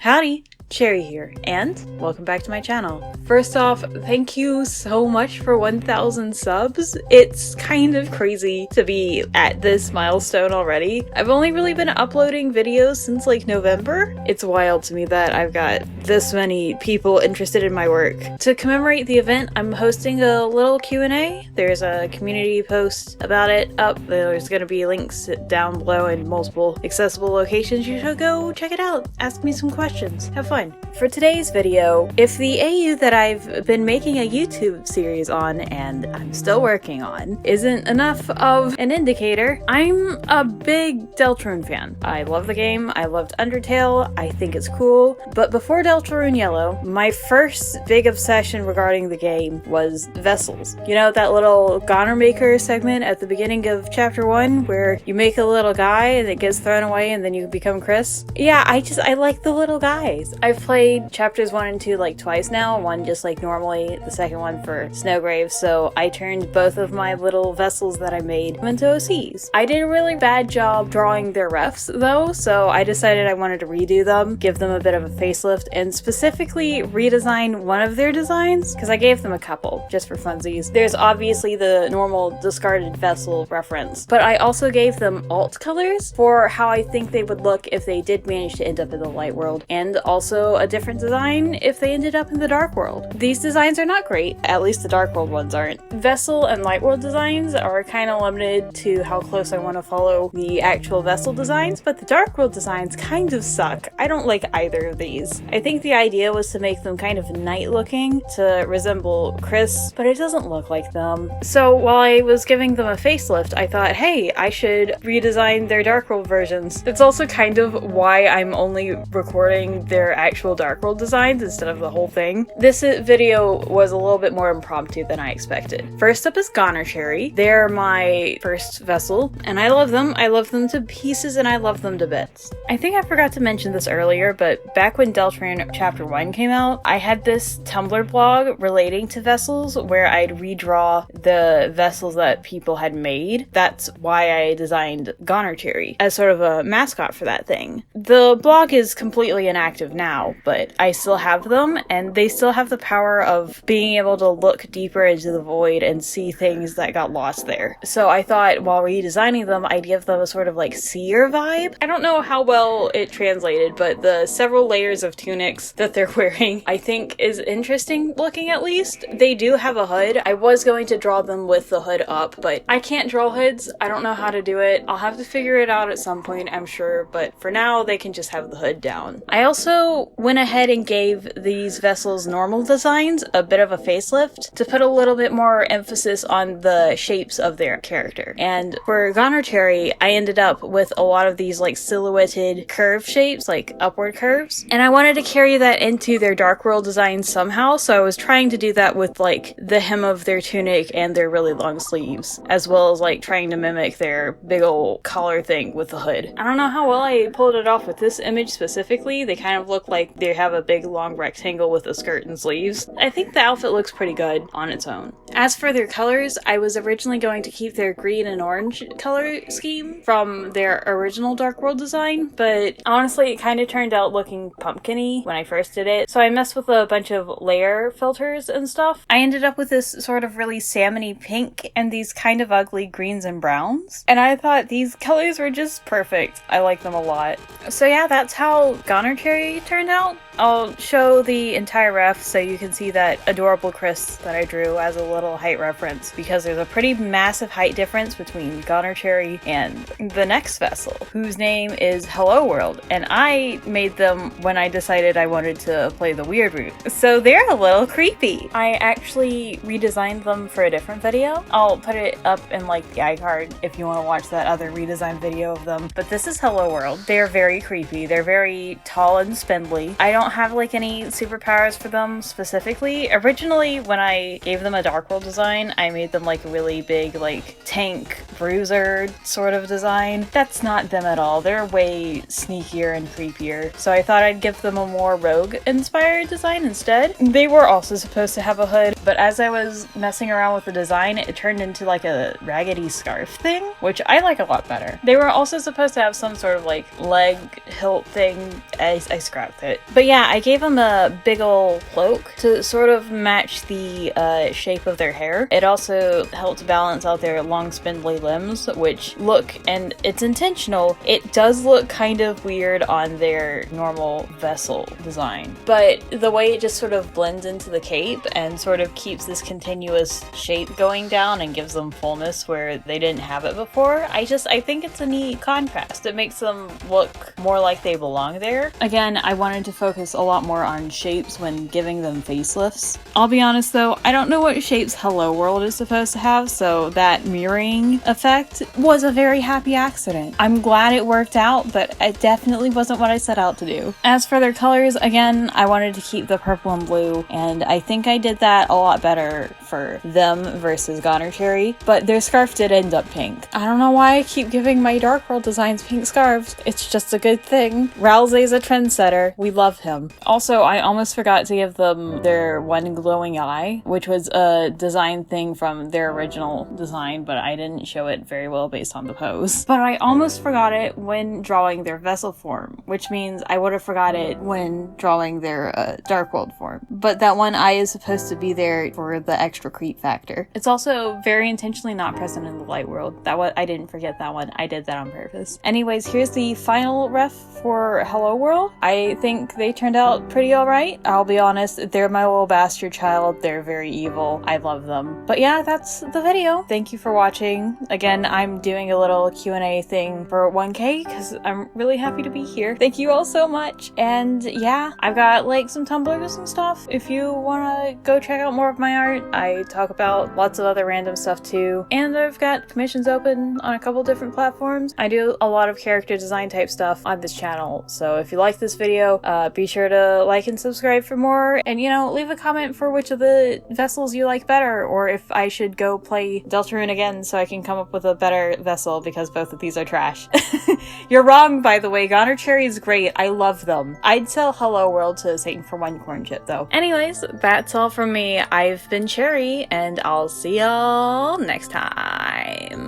Howdy, Cherry here, and welcome back to my channel. First off, thank you so much for 1,000 subs. It's kind of crazy to be at this milestone already. I've only really been uploading videos since like November. It's wild to me that I've got this many people interested in my work. To commemorate the event, I'm hosting a little Q&A. There's a community post about it up. There's gonna be links down below in multiple accessible locations. You should go check it out. Ask me some questions. Have fun. For today's video, if the AU that I've been making a YouTube series on, and I'm still working on, isn't enough of an indicator, I'm a big Deltarune fan. I love the game, I loved Undertale, I think it's cool, but before Deltarune Yellow, my first big obsession regarding the game was Vessels. You know, that little Goner Maker segment at the beginning of chapter 1 where you make a little guy and it gets thrown away and then you become Chris? Yeah, I like the little guys. I've played chapters 1 and 2 like twice now, one just like normally, the second one for Snowgrave, so I turned both of my little vessels that I made into OCs. I did a really bad job drawing their refs though, so I decided I wanted to redo them, give them a bit of a facelift, and specifically redesign one of their designs, because I gave them a couple, just for funsies. There's obviously the normal discarded vessel reference, but I also gave them alt colors for how I think they would look if they did manage to end up in the light world, and also a different design if they ended up in the dark world. These designs are not great, at least the dark world ones aren't. Vessel and light world designs are kind of limited to how close I want to follow the actual vessel designs, but the dark world designs kind of suck. I don't like either of these. I think the idea was to make them kind of night looking to resemble Chris, but it doesn't look like them. So while I was giving them a facelift, I thought, hey, I should redesign their dark world versions. It's also kind of why I'm only recording their actual dark world designs instead of the whole thing. This video was a little bit more impromptu than I expected. First up is GONERCHERRY. They're my first vessel, and I love them. I love them to pieces, and I love them to bits. I think I forgot to mention this earlier, but back when Deltarune Chapter 1 came out, I had this Tumblr blog relating to vessels where I'd redraw the vessels that people had made. That's why I designed GONERCHERRY as sort of a mascot for that thing. The blog is completely inactive now, but I still have them, and they still have the power of being able to look deeper into the void and see things that got lost there. So I thought while redesigning them, I'd give them a sort of like seer vibe. I don't know how well it translated, but the several layers of tunics that they're wearing I think is interesting looking, at least. They do have a hood. I was going to draw them with the hood up, but I can't draw hoods. I don't know how to do it. I'll have to figure it out at some point, I'm sure, but for now they can just have the hood down. I also went ahead and gave these vessels normal designs a bit of a facelift to put a little bit more emphasis on the shapes of their character. And for GONERCHERRY, I ended up with a lot of these like silhouetted curve shapes, like upward curves, and I wanted to carry that into their dark world design somehow, so I was trying to do that with like the hem of their tunic and their really long sleeves, as well as like trying to mimic their big old collar thing with the hood. I don't know how well I pulled it off with this image specifically. They kind of look like they have a big long rectangle with a skirt and sleeves. I think the outfit looks pretty good on its own. As for their colors, I was originally going to keep their green and orange color scheme from their original dark world design, but honestly it kind of turned out looking pumpkin-y when I first did it, so I messed with a bunch of layer filters and stuff. I ended up with this sort of really salmony pink and these kind of ugly greens and browns, and I thought these colors were just perfect. I like them a lot. So yeah, that's how GONERCHERRY turned out. I'll show the entire ref so you can see that adorable Chris that I drew as a little height reference, because there's a pretty massive height difference between GONERCHERRY and the next vessel, whose name is HELLOWORLD, and I made them when I decided I wanted to play the weird route, so they're a little creepy. I actually redesigned them for a different video. I'll put it up in like the iCard if you want to watch that other redesign video of them, but this is HELLOWORLD. They're very creepy. They're very tall and spindly. I don't have like any superpowers for them specifically. Originally, when I gave them a dark world design, I made them like a really big like tank bruiser sort of design. That's not them at all. They're way sneakier and creepier. So I thought I'd give them a more rogue inspired design instead. They were also supposed to have a hood, but as I was messing around with the design, it turned into like a raggedy scarf thing, which I like a lot better. They were also supposed to have some sort of like leg hilt thing I scrapped it. But yeah, I gave them a big ol' cloak to sort of match the shape of their hair. It also helped balance out their long spindly limbs, which look, and it's intentional, it does look kind of weird on their normal vessel design. But the way it just sort of blends into the cape and sort of keeps this continuous shape going down and gives them fullness where they didn't have it before, I think it's a neat contrast. It makes them look more like they belong there. Again, I wanted to focus a lot more on shapes when giving them facelifts. I'll be honest though, I don't know what shapes Hello World is supposed to have, so that mirroring effect was a very happy accident. I'm glad it worked out, but it definitely wasn't what I set out to do. As for their colors, again, I wanted to keep the purple and blue, and I think I did that a lot better for them versus GONERCHERRY, but their scarf did end up pink. I don't know why I keep giving my Dark World designs pink scarves. It's just a good thing. Ralsei's a trendsetter. We love him. Also, I almost forgot to give them their one glowing eye, which was a design thing from their original design, but I didn't show it very well based on the pose. But I almost forgot it when drawing their vessel form, which means I would have forgot it when drawing their Dark World form. But that one eye is supposed to be there for the extra creep factor. It's also very intentionally not present in the light world. I didn't forget that one. I did that on purpose. Anyways, here's the final ref for Hello World. I think they turned out pretty alright. I'll be honest, they're my little bastard child. They're very evil. I love them. But yeah, that's the video. Thank you for watching. Again, I'm doing a little Q&A thing for 1K because I'm really happy to be here. Thank you all so much. And yeah, I've got like some Tumblrs and stuff. If you want to go check out more of my art, I talk about lots of other random stuff too. And I've got commissions open on a couple different platforms. I do a lot of character design type stuff on this channel. So if you like this video, be sure to like and subscribe for more. And you know, leave a comment for which of the vessels you like better, or if I should go play Deltarune again so I can come up with a better vessel because both of these are trash. You're wrong, by the way. GONERCHERRY is great. I love them. I'd sell Hello World to Satan for one corn chip though. Anyways, that's all from me. I've been Cherry, and I'll see y'all next time.